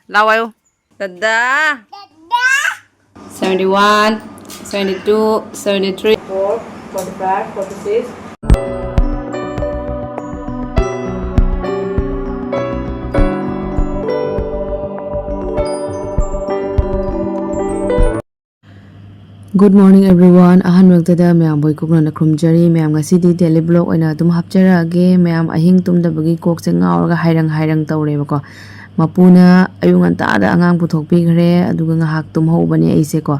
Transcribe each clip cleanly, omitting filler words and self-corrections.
Lao ayo. Dada. 71, 72, 73, 4, 45, 46. Good morning everyone. Ahanwagtada mayam boy kokna na khumjari mayam ngasidi daily vlog oina tum hapjarage mayam ahing tumdabagi kokse ngauraga hairang tawre bako. Mapuna ayung antada angang puthokpigre aduga ngahak tumhobani aise ko.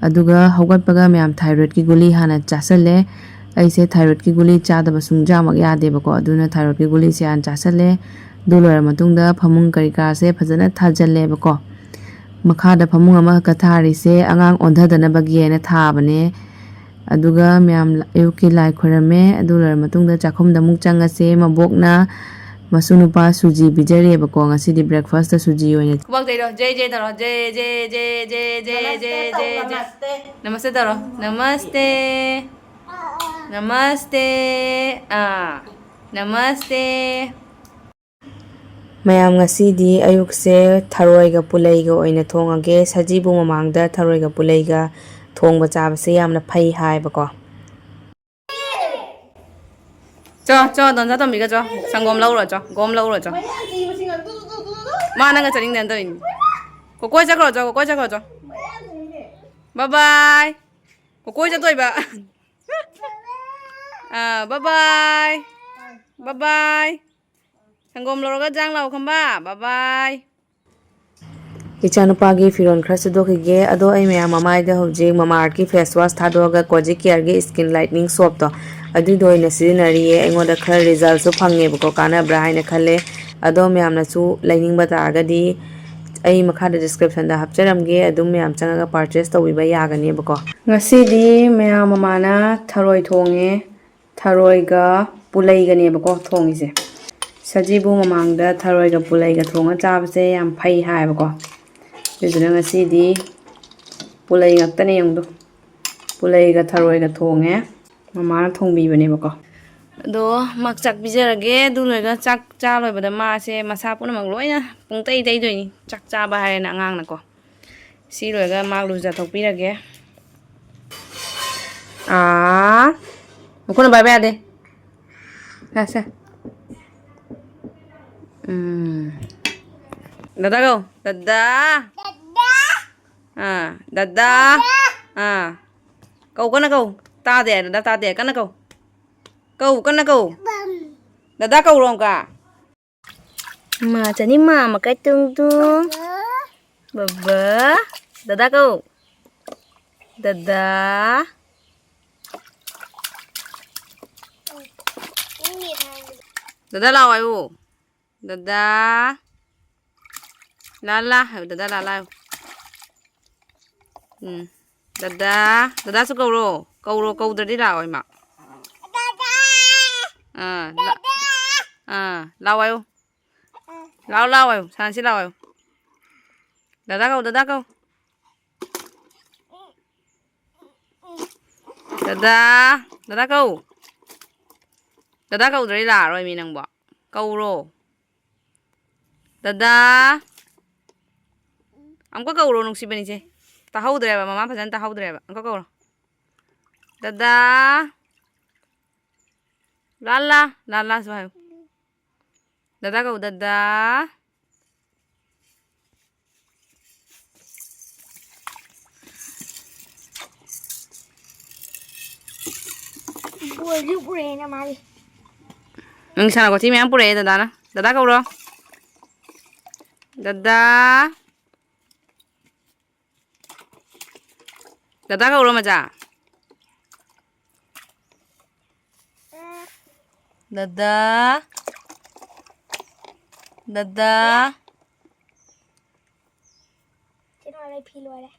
Aduga hawgatpaga mayam thyroid ki guli hana chasale. Aise thyroid ki guli chadaba sungjamak yade bako. Aduna thyroid ki guli se an chasale. Dulora matungda phamung karika se phajana thajalle bako. Makada phamung ama kathari se angang ondhadana bagiena thabane aduga myam ayuki lai khorame adulor matungda chakhomda muk changase mabokna masunupa suji bijare bako ngasidi breakfast ta suji oine Kubang tayo. Jay taro. Jay. Namaste taro. Namaste. Namaste. mayam ngasidi ayukse tharoi ga pulai ga oina thongage sajibu mamangda tharoi ga pulai ga thongba chabase yamna phai hai bako cho donza to miga cho sangom lau ro cho gom lau ro cho ma nang ga charing dan to in ko koi cha cho bye bye ko koi cha toi ba bye bye sangom lau ga jang lau khamba bye bye Echagi gi firon khra sedokige ado ai mayam mamai da hoje mama art ki face wash thadoga koji care ge skin lightening soap to adu doina sidinari e engoda khar result su phange bako kana bra haina khale ado mayam na su lining bata agadi ai makha da description da hapcharamge adum mayam changa purchase tawiba yagani bako ngasidi mayam mama na tharoi thonge tharoi ga pulai ga ne bako thongise sajibu mamangda tharoi ga pulai ga thonga chabase yam phai hai bako Yuduna ngasidi pulai ngaktane yungdo pulai ga tharoi ga thonge mama na thongbi bane bako do mak chak bijarage du loiga chak cha loi bada ma se masa puna mak loina pung tai doi ni chak cha ba hai na ngang na ko si loiga mak lu ja thok pirage mukuna bai ba de sa dada go dada dada câu con câu ta để con câu dada câu rồi cả mà chả ní mà cái tương tương bờ dada câu dada lao ai u dada la dada la dada số câu rồi đi lao ai mà lao ai u lao ai sang xin lao ai dada câu dada câu rồi đi là rồi mình đang bỏ câu rồi dada có câu rồi nung xí bên này ta hâu được mama phải ta hâu được có câu rồi dada la sao dada câu dada bùi giúp rè nè mà đi sao có tí mẹ bùi dada câu rồi dada câu rồi mà chả dada cái này phi luôn đây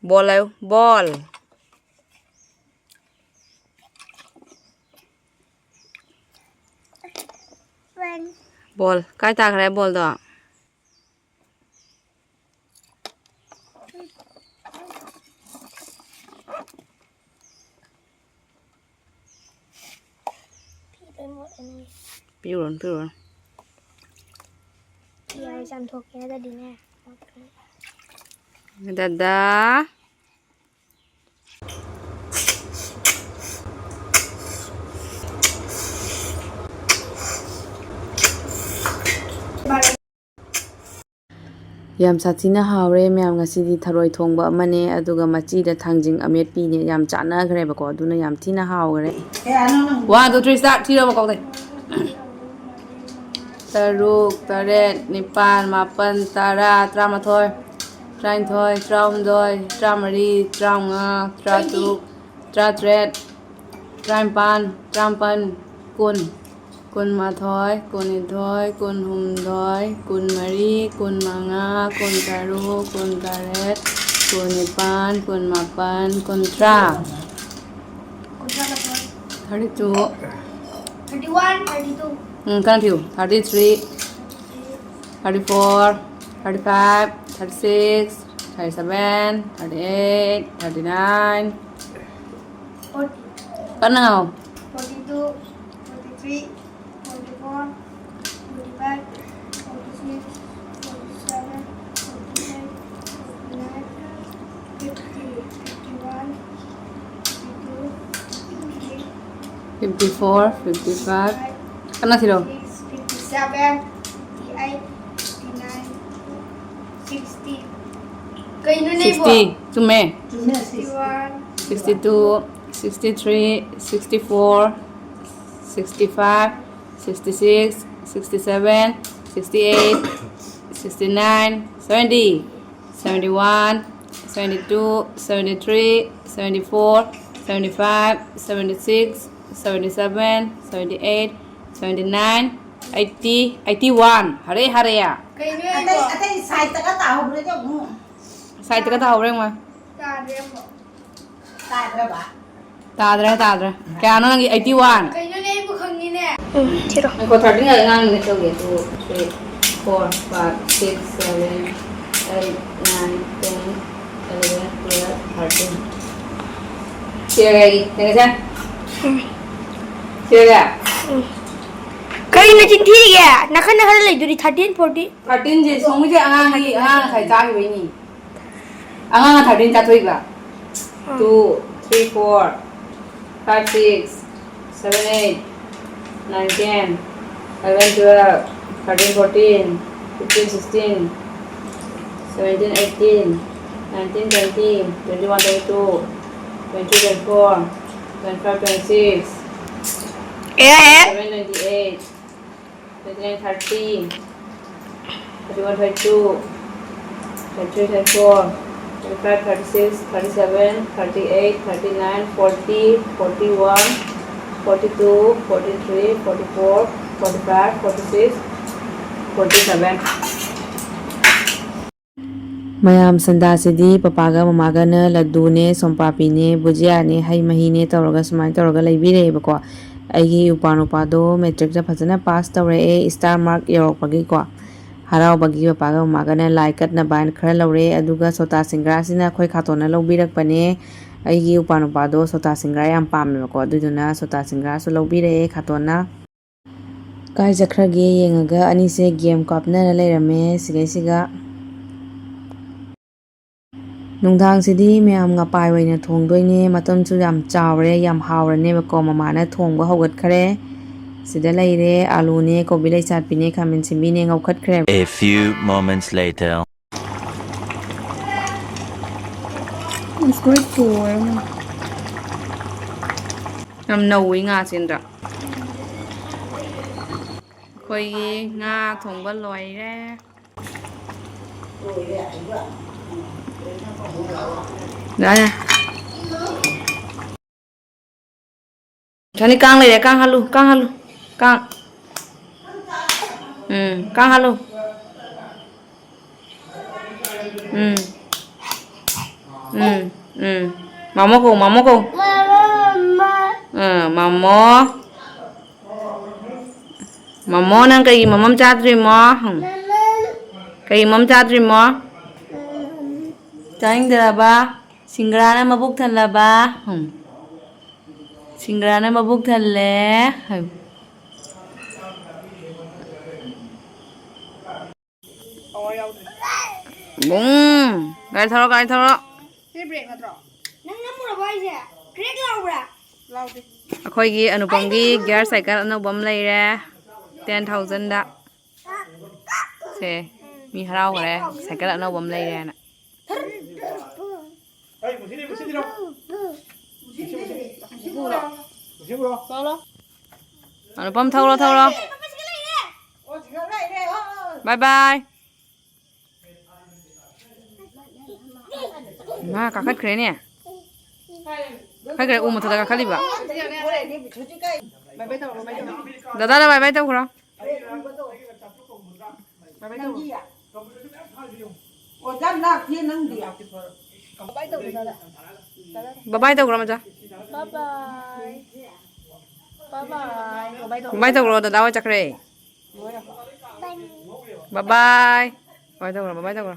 ball đâu ball ball cái ta cái ball đó ไปหมดอันนี้ Piuron, piuron. ยายจำถูกแค่จะดีแน่ Dadah. ꯌꯥꯝ ꯁꯥꯊꯤꯅ ꯍꯥꯎꯔꯦ ꯃꯌꯥꯝ ꯉꯁꯤꯗꯤ ꯊꯔꯣꯏ ꯊꯣꯡꯕ ꯑꯃꯅꯦ ꯑꯗꯨꯒ ꯃꯆꯤꯗ ꯊꯥꯡꯖꯤꯡ ꯑꯃꯦꯠꯄꯤꯅꯦ ꯌꯥꯝ ꯆꯥꯟꯅꯈ꯭ꯔꯦꯕꯀꯣ ꯑꯗꯨꯅ ꯌꯥꯝ ꯊꯤꯅ ꯍꯥꯎꯈ꯭ꯔꯦ 1, 2, 3, start. Tiro mo kaulay. Taruk, taret, nipan, mapan, tara, tramathoy, trainthoy, traumdoy, tramari, traunga, tratuk, tratret, traimpan, trampan, kun. Kun mathoy, kun ithoy, kun humdoy, kun mari, kun manga, kun taruk, kun taret, kun nipan, kun mapan, kun tra. 32. 31 32 Continue. 33, 34, 35, 36, 37, 38, 39. 40 Kan nào? 42 43 44 45 46 47 48 49 50 51 52 54, 55. Kan nào thì đâu? 57 58 59 60 cây nó nè 60. Chúng mẹ. 61 62, 63, 64, 65, 66, 67, 68, 69, 70, 71, 72, 73, 74, 75, 76, 77, 78, 79, 80, 81. Hare hare à? cây nó nè Sai tất cả tao rồi mà. ta đem bỏ Tadra. Kaya ano nang 81? cây nó nè bộ không như nè chết rồi Ako 30 nga nga nito okay. 2, 3, 4, 5, 6, 7, 8, 9, 10, 11, 12, 13. Chia lagi, tengok saya. Chia ya. cây nó chín thi kìa nó khăn lấy được 13 40 13 je song je angang khai cha gi ni. Angang 13 cha thoi ba. 2, 3, 4, 5, 6, 7, 8, 9, 10, 11, 12, 13, 14, 15, 16, 17, 18, 19, 20, 21, 22, 23, 24, 25, 26, 27, 28, 29, 30, 31, 32, 33, 34, 35, 36, 37, 38, 39, 40, 41, 42, 43, 44, 45, 46, 47. ꯃꯌꯥꯝ ꯁꯟꯗꯥꯁꯤꯗꯤ ꯄꯄꯥꯒ ꯃꯃꯥꯒꯅ ꯂꯗꯨꯅꯦ ꯁꯣꯝꯄꯥꯄꯤꯅꯦ ꯕꯨꯖꯤꯌꯥꯅꯦ ꯍꯩ ꯃꯍꯤꯅꯦ ꯇꯧꯔꯒ ꯁꯨꯃꯥꯏꯅ ꯇꯧꯔꯒ ꯂꯩꯕꯤꯔꯛꯑꯦꯕꯀꯣ ꯑꯩꯒꯤ ꯏꯎꯄꯥꯅꯨꯄꯥꯗꯣ ꯃꯦꯇ꯭ꯔꯤꯛꯇ ꯐꯖꯅ pass ꯇꯧꯔꯛꯑꯦ star mark ꯌꯧꯔꯛꯄꯒꯤꯀꯣ ꯍꯔꯥꯎꯕꯒꯤ ꯄꯄꯥꯒ ꯃꯃꯥꯒꯅ ꯂꯥꯏ ꯀꯠꯅꯕ ꯍꯥꯏꯅ ꯈꯔ ꯂꯧꯔꯦ ꯑꯗꯨꯒ ꯁꯣꯇꯥ ꯁꯤꯡꯒ꯭ꯔꯥꯁꯤꯅ ꯑꯩꯈꯣꯏ ꯈꯥꯇꯣꯟꯅ ꯂꯧꯕꯤꯔꯛꯄꯅꯦ ꯑꯩꯒꯤ ꯏꯎꯄꯥꯅꯨꯄꯥꯗꯣ ꯁꯣꯇꯥ ꯁꯤꯡꯒ꯭ꯔꯥ ꯌꯥꯝ ꯄꯥꯝꯃꯦꯕꯀꯣ ꯑꯗꯨꯗꯨꯅ ꯁꯣꯇꯥ ꯁꯤꯡꯒ꯭ꯔꯥꯁꯨ ꯂꯧꯕꯤꯔꯛꯑꯦ ꯈꯥꯇꯣꯟꯅ ꯀꯥꯏ ꯆꯠꯈ꯭ꯔꯒꯦ ꯌꯦꯡꯉꯒ ꯑꯅꯤꯁꯦ ꯒꯦꯝ ꯀꯥꯞꯅꯔ ꯂꯩꯔꯝꯃꯦ ꯁꯤꯒꯩꯁꯤꯒ ꯅꯨꯡꯗꯥꯡꯁꯤꯗꯤ ꯃꯌꯥꯝ ꯉꯄꯥꯏ ꯑꯣꯏꯅ ꯊꯣꯡꯗꯣꯏꯅꯦ ꯃꯇꯝꯁꯨ ꯌꯥꯝ ꯆꯥꯎꯔꯦ ꯌꯥꯝ ꯍꯥꯎꯔꯅꯦꯕꯀꯣ ꯃꯃꯥꯅ ꯊꯣꯡꯕ ꯍꯧꯒꯠꯈ꯭ꯔꯦ ꯁꯤꯗ ꯂꯩꯔꯦ ꯑꯥꯂꯨꯅꯦ ꯀꯣꯕꯤ ꯂꯩꯁꯥꯠꯄꯤꯅꯦ ꯈꯥꯃꯦꯟ ꯁꯤꯟꯕꯤꯅꯦ ꯉꯧꯈꯠꯈ꯭ꯔꯦ A few moments later. Yam nauwi nga sindra. Akhoi nga thongba loire. Đấy. Chani kang lấy kang halu. Kang. Kang halu. Mamo ko. Mamo nang kay mamam chatri mo. Kay mam chatri mo. Chaing dara ba? Singrana mabuk than la ba? Singrana mabuk than le. 붕 가리 털어 가리 털어 힐 브레이크 ꯅꯠꯇ꯭ꯔꯣ Nang namura boyse. Crack laura. ꯂꯥꯎꯗꯦ ꯑꯩꯈꯣꯏꯒꯤ ꯑꯅꯨꯄꯝꯒꯤ gear cycle ꯑꯅꯧꯕ ꯑꯃ ꯂꯩꯔꯦ 10,000ꯗ ꯁꯦ ꯃꯤ ꯍꯔꯥꯎꯈ꯭ꯔꯦ cycle ꯑꯅꯧꯕ ꯑꯃ ꯂꯩꯔꯦꯅ ꯑꯅꯨꯄꯝ ꯊꯧꯔꯣ ꯊꯧꯔꯣ ꯕꯥꯏ ꯕꯥꯏ ꯃꯥ ꯀꯥꯈꯠꯈ꯭ꯔꯦꯅꯦ ꯀꯥꯈꯠꯈ꯭ꯔꯦ ꯎ ꯃꯊꯛꯇ ꯀꯥꯈꯠꯂꯤꯕ ꯗꯗꯥꯗ ꯕꯥꯏ ꯕꯥꯏ ꯇꯧꯈ꯭ꯔꯣ ꯕꯥꯏ ꯇꯧꯈ꯭ꯔꯣ ꯃꯆꯥ ꯕꯥꯏ ꯇꯧꯈ꯭ꯔꯣ ꯗꯗꯥ ꯍꯣꯏ ꯆꯠꯈ꯭ꯔꯦ ꯕꯥꯏ ꯕꯥꯏ ꯇꯧꯈ꯭ꯔꯣ ꯕꯥꯏ ꯇꯧꯈ꯭ꯔꯣ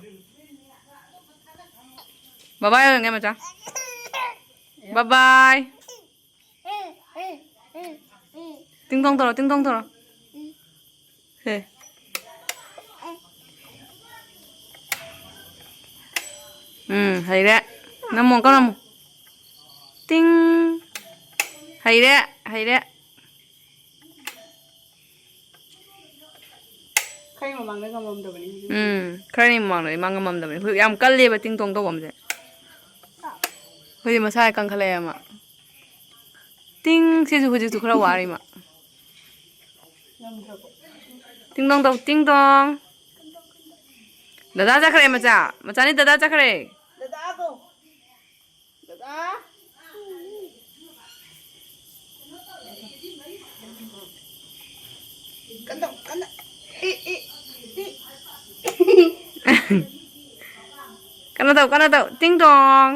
ꯕꯥꯏ ꯑꯣꯏꯔꯒꯦ ꯃꯆꯥ ꯕꯥꯏ ꯇꯤꯡ ꯇꯣꯡ ꯇꯧꯔꯣ ꯇꯤꯡ ꯇꯣꯡ ꯇꯧꯔꯣ ꯍꯦ ꯍꯩꯔꯦ ꯅꯝꯃꯣ ꯀꯧ ꯅꯝꯃꯣ ꯇꯤꯡ ꯍꯩꯔꯦ ꯍꯩꯔꯦ ꯈꯔ ꯃꯃꯥꯡꯗ ꯉꯝꯃꯝꯗꯕꯅꯤ ꯈꯔꯅꯤ ꯃꯃꯥꯡꯗꯗꯤ ꯃꯥ ꯉꯝꯃꯝꯗꯕꯅꯤ ꯍꯧꯖꯤꯛ ꯌꯥꯝ ꯀꯜꯂꯦꯕ ꯇꯤꯡ ꯇꯣꯡ ꯇꯧꯕꯝꯁꯦ ꯍꯧꯖꯤꯛ ꯃꯁꯥ ꯀꯟꯈꯠꯂꯛꯑꯦ ꯑꯃ ꯇꯤꯡ ꯁꯤꯁꯨ ꯍꯧꯖꯤꯛꯁꯨ ꯈꯔ ꯋꯥꯔꯤ ꯃꯥ ꯇꯤꯡ ꯇꯣꯡ ꯇꯧ ꯇꯤꯡ ꯇꯣꯡ ꯗꯗꯥ ꯆꯠꯈ꯭ꯔꯦ ꯃꯆꯥ ꯃꯆꯥꯅꯤ ꯗꯗꯥ ꯆꯠꯈ꯭ꯔꯦ ꯗꯗꯥꯗꯣ ꯗꯗꯥ ꯀꯟꯗꯧ ꯀꯟꯅ ꯀꯟꯅ ꯇꯧ ꯇꯤꯡ ꯇꯣꯡ